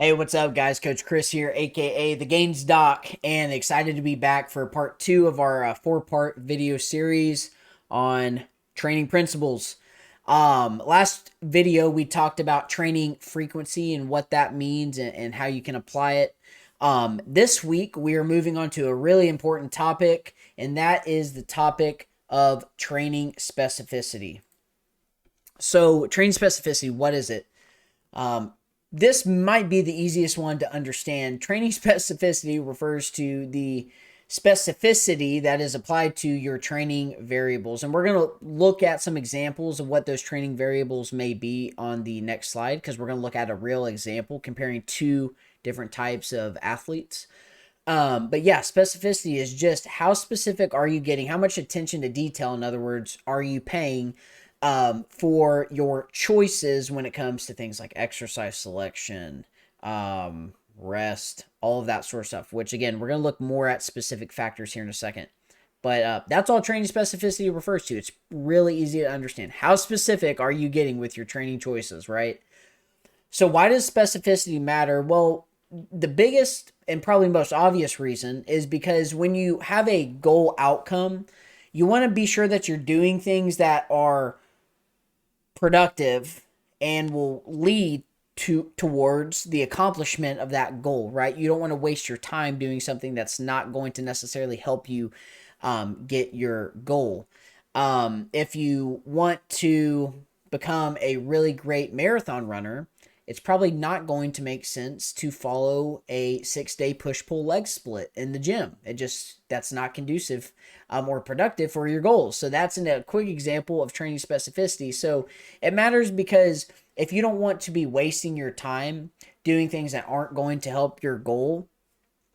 Hey, what's up, guys? Coach Chris here, aka the Gainz Doc, and excited to be back for part two of our four-part video series on training principles. Last video we talked about training frequency and what that means and how you can apply it. This week we are moving on to a really important topic, and that is the topic of training specificity. So, training specificity, what is it? Um, this might be the easiest one to understand. Training specificity refers to the specificity that is applied to your training variables. And we're going to look at some examples of what those training variables may be on the next slide, because we're going to look at a real example comparing two different types of athletes. But yeah, specificity is just how specific are you getting? How much attention to detail, in other words, are you paying for your choices when it comes to things like exercise selection, rest, all of that sort of stuff, which again, we're going to look more at specific factors here in a second. But that's all training specificity refers to. It's really easy to understand. How specific are you getting with your training choices, right? So why does specificity matter? Well, the biggest and probably most obvious reason is because when you have a goal outcome, you want to be sure that you're doing things that are productive and will lead towards the accomplishment of that goal, right? You don't want to waste your time doing something that's not going to necessarily help you get your goal. If you want to become a really great marathon runner, it's probably not going to make sense to follow a 6-day push-pull leg split in the gym. That's not conducive or productive for your goals. So that's a quick example of training specificity. So it matters because if you don't want to be wasting your time doing things that aren't going to help your goal,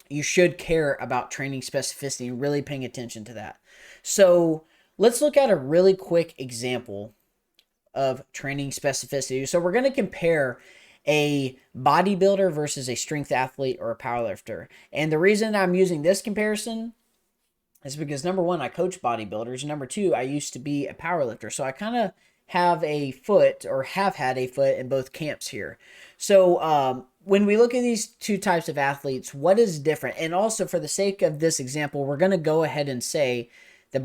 you should care about training specificity and really paying attention to that. So let's look at a really quick example of training specificity. So we're going to compare a bodybuilder versus a strength athlete or a powerlifter. And the reason I'm using this comparison is because number one, I coach bodybuilders. Number two, I used to be a powerlifter. So I kind of have a foot or have had a foot in both camps here. So when we look at these two types of athletes, what is different? And also for the sake of this example, we're going to go ahead and say that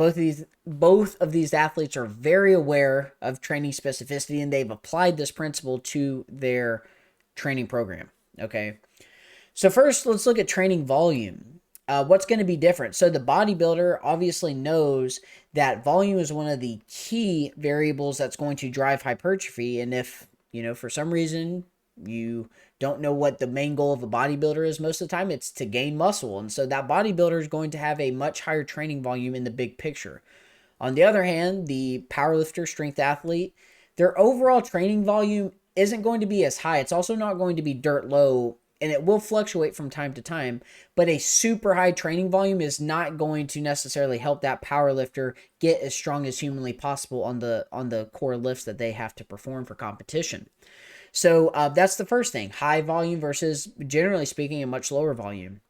both of these athletes are very aware of training specificity and they've applied this principle to their training program. Okay. So first, let's look at training volume. What's going to be different? So the bodybuilder obviously knows that volume is one of the key variables that's going to drive hypertrophy. And if, for some reason you don't know what the main goal of a bodybuilder is most of the time, it's to gain muscle. And so that bodybuilder is going to have a much higher training volume in the big picture. On the other hand, the powerlifter, strength athlete, their overall training volume isn't going to be as high. It's also not going to be dirt low, and it will fluctuate from time to time, but a super high training volume is not going to necessarily help that powerlifter get as strong as humanly possible on the core lifts that they have to perform for competition. So that's the first thing, high volume versus, generally speaking, a much lower volume.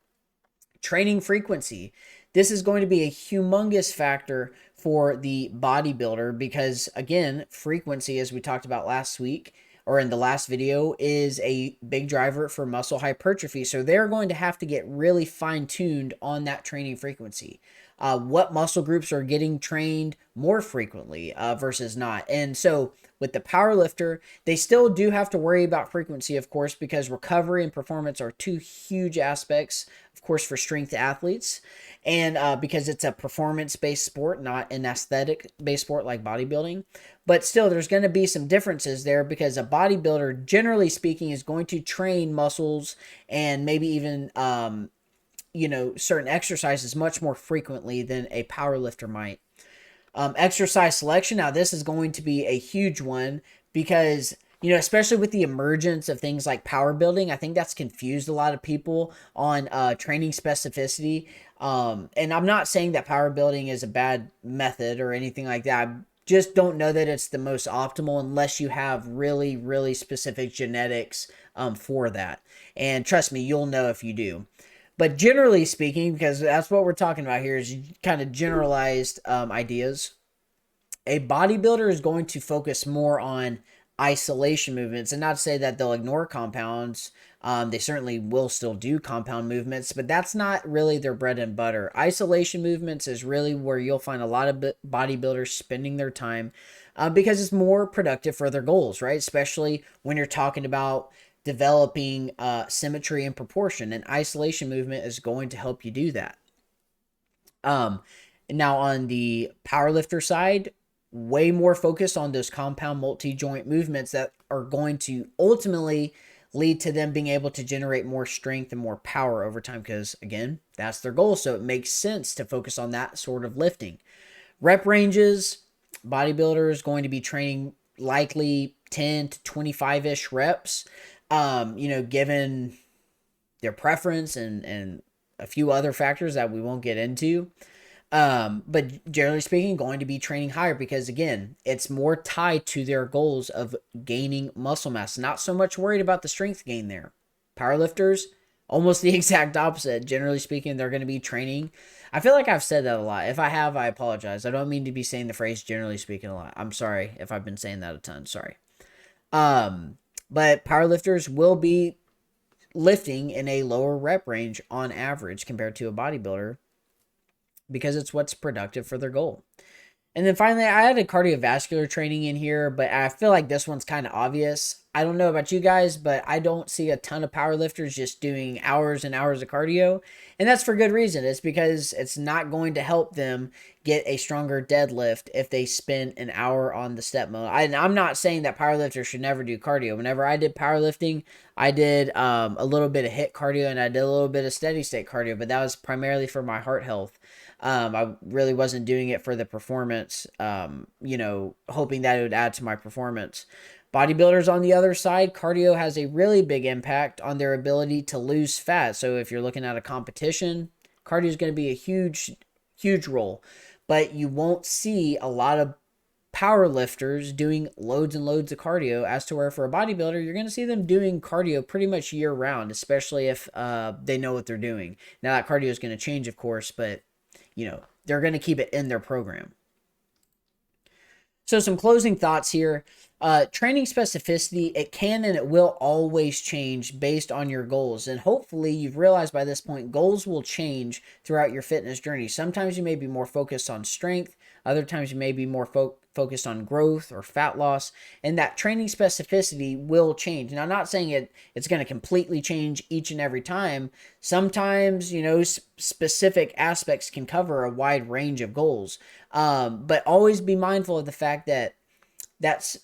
Training frequency. This is going to be a humongous factor for the bodybuilder because, again, frequency, as we talked about last week or in the last video, is a big driver for muscle hypertrophy. So they're going to have to get really fine-tuned on that training frequency. What muscle groups are getting trained more frequently versus not. And so with the powerlifter, they still do have to worry about frequency, of course, because recovery and performance are two huge aspects, of course, for strength athletes. And because it's a performance-based sport, not an aesthetic-based sport like bodybuilding. But still, there's going to be some differences there because a bodybuilder, generally speaking, is going to train muscles and maybe even certain exercises much more frequently than a powerlifter might. Exercise selection. Now, this is going to be a huge one because, especially with the emergence of things like power building, I think that's confused a lot of people on training specificity. And I'm not saying that power building is a bad method or anything like that. I just don't know that it's the most optimal unless you have really, really specific genetics for that. And trust me, you'll know if you do. But generally speaking, because that's what we're talking about here, is kind of generalized ideas. A bodybuilder is going to focus more on isolation movements. And not to say that they'll ignore compounds. They certainly will still do compound movements, but that's not really their bread and butter. Isolation movements is really where you'll find a lot of bodybuilders spending their time, because it's more productive for their goals, right? Especially when you're talking about developing symmetry and proportion. And isolation movement is going to help you do that. Um, Now on the powerlifter side, way more focused on those compound multi-joint movements that are going to ultimately lead to them being able to generate more strength and more power over time, because again, that's their goal. So it makes sense to focus on that sort of lifting. Rep ranges, bodybuilder is going to be training likely 10 to 25-ish reps, given their preference and a few other factors that we won't get into. But generally speaking, going to be training higher because again, it's more tied to their goals of gaining muscle mass. Not so much worried about the strength gain there. Powerlifters, almost the exact opposite. Generally speaking, they're going to be training. I feel like I've said that a lot. If I have, I apologize. I don't mean to be saying the phrase generally speaking a lot. I'm sorry if I've been saying that a ton. Sorry. But powerlifters will be lifting in a lower rep range on average compared to a bodybuilder because it's what's productive for their goal. And then finally, I had a cardiovascular training in here, but I feel like this one's kind of obvious. I don't know about you guys, but I don't see a ton of powerlifters just doing hours and hours of cardio. And that's for good reason. It's because it's not going to help them get a stronger deadlift if they spend an hour on the step mode. I'm not saying that powerlifters should never do cardio. Whenever I did powerlifting, I did a little bit of HIIT cardio and I did a little bit of steady state cardio, but that was primarily for my heart health. I really wasn't doing it for the performance, hoping that it would add to my performance. Bodybuilders on the other side, cardio has a really big impact on their ability to lose fat. So if you're looking at a competition, cardio is going to be a huge, huge role. But you won't see a lot of power lifters doing loads and loads of cardio, as to where for a bodybuilder, you're going to see them doing cardio pretty much year round, especially if they know what they're doing. Now that cardio is going to change, of course, but they're going to keep it in their program. So some closing thoughts here. Training specificity, it can and it will always change based on your goals. And hopefully you've realized by this point, goals will change throughout your fitness journey. Sometimes you may be more focused on strength. Other times you may be more focused on growth or fat loss. And that training specificity will change. Now, I'm not saying it's going to completely change each and every time. Sometimes, specific aspects can cover a wide range of goals. But always be mindful of the fact that that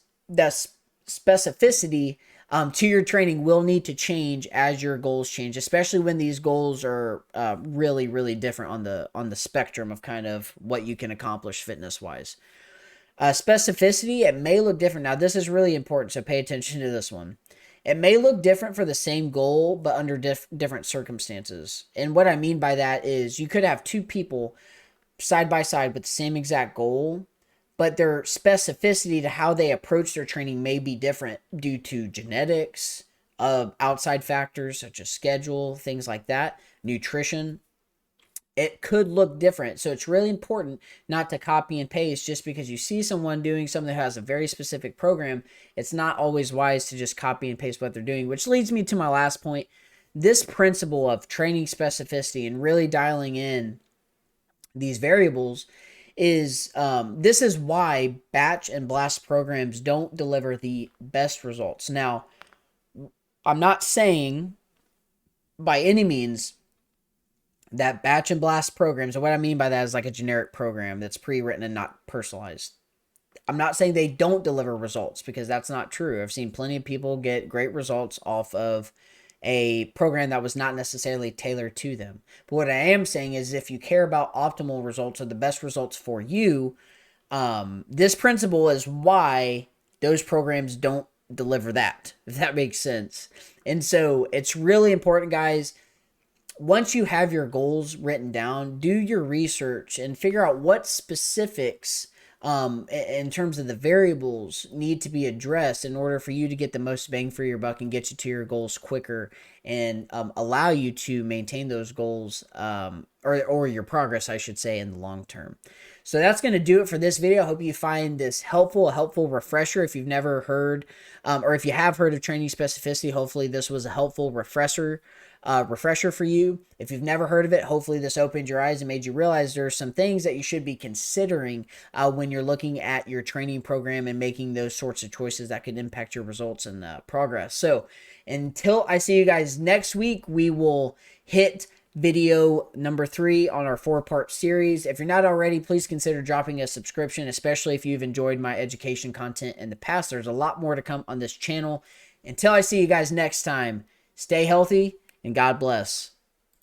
specificity to your training will need to change as your goals change, especially when these goals are really, really different on the spectrum of kind of what you can accomplish fitness wise. Specificity, it may look different. Now, this is really important, so pay attention to this one. It may look different for the same goal, but under different circumstances. And what I mean by that is you could have two people side by side with the same exact goal, but their specificity to how they approach their training may be different due to genetics, outside factors such as schedule, things like that, nutrition. It could look different. So it's really important not to copy and paste just because you see someone doing something that has a very specific program. It's not always wise to just copy and paste what they're doing, which leads me to my last point. This principle of training specificity and really dialing in these variables is this is why batch and blast programs don't deliver the best results. Now, I'm not saying by any means that batch and blast programs, and what I mean by that is like a generic program that's pre-written and not personalized. I'm not saying they don't deliver results, because that's not true. I've seen plenty of people get great results off of a program that was not necessarily tailored to them. But what I am saying is, if you care about optimal results or the best results for you, this principle is why those programs don't deliver that, if that makes sense. And so it's really important, guys. Once you have your goals written down, do your research and figure out what specifics in terms of the variables need to be addressed in order for you to get the most bang for your buck and get you to your goals quicker and allow you to maintain those goals or your progress, I should say, in the long term. So that's going to do it for this video. I hope you find this helpful, a helpful refresher if you've never heard, or if you have heard of training specificity. Hopefully this was a helpful refresher for you. If you've never heard of it, hopefully this opened your eyes and made you realize there are some things that you should be considering when you're looking at your training program and making those sorts of choices that could impact your results and progress. So until I see you guys next week, we will hit video number 3 on our 4-part series. If you're not already, please consider dropping a subscription, especially if you've enjoyed my education content in the past. There's a lot more to come on this channel. Until I see you guys next time, stay healthy and God bless.